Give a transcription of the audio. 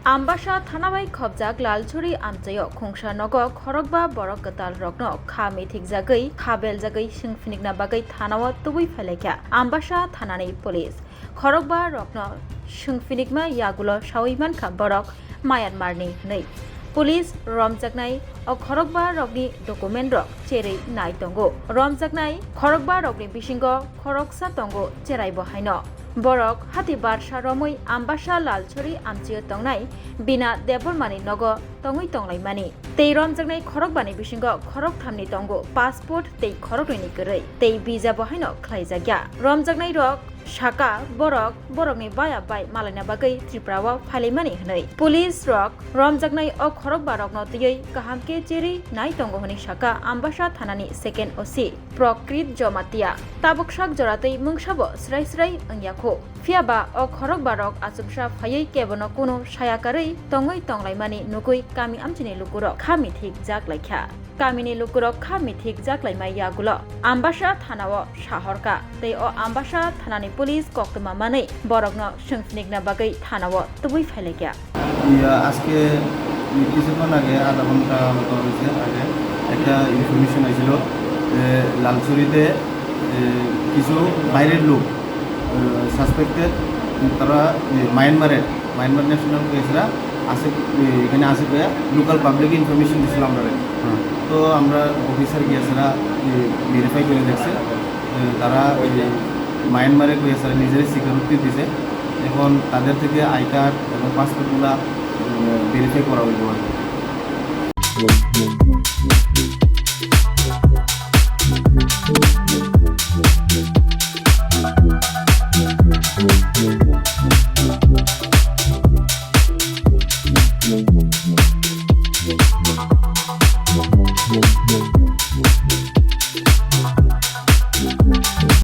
Ambassa Thanabai Khobjak Lalchuri Amchayo Khongsa Nogo Khorokba Borokno Rokno Kha Mithik Jagai Khabel Jagai Singfinikna Bagai Thanawa Tubui Phalekya Ambassa Thanani Police Khorokba Rokno Singfinikma Yagulo Shawiman Kha Borok Mayanmarni Nei Police Romkha o Khorokba Rokni document rok cherei nai tongo Romkha Khorokba Rokni bisingo Khoroksa tongo cherai bohaino Borok hatibar saromoi Ambassa Lalchuri Amchio tongnai Bina Debormani Nogo tongoi tonglaimani Tei Romkha Khorokbani bisingo Khorok thamni tongo passport tei Khorokni gerei tei visa bohaino khlaijagya Romkha rok Shaka Borokni baya bai malana bagai Triprawa phalimani hnai Police rok Romkha o Khorokba rokno tiyei kahamke cheri nai tongo honi Shaka Ambassa thanani second OC Prokrit Jomatia Taboksak joratei mungsabo srai angyakho Fiaba o Khorokba rok asubsa phayei kebono kuno sayakarei tongoi tonglaimani nukui kami amchini lukurok khami thik jak laikha Kamini lukurok khami thik jak laimai yagulo Ambassa thanao shahorka tei o Ambassa thanani police koktoma manei Borokno singfinikna bagai thanao tubui phailekya আজকে কিছুক্ষণ আগে আধা ঘন্টা মতো হয়েছে আগে একটা information আসছিল যে লালছড়িতে কিছু বাইরের লোক সাসপেক্টেড তারা মায়ানমার ন্যাশনাল পুলিশরা আসে এখানে আসে লোকাল পাবলিক ইনফরমেশন দিয়েছিল আমরা তো আমরা অফিসার গিয়েছিলাম ভেরিফাই করে দেখছে তারা ওই মায়ানমারের পুলিশরা নিজেরাই স্বীকারোক্তি দিছে এখন তাদের থেকে আই কার্ড এবং পাসপোর্টগুলো ভেরিফাই করা হইব আর কি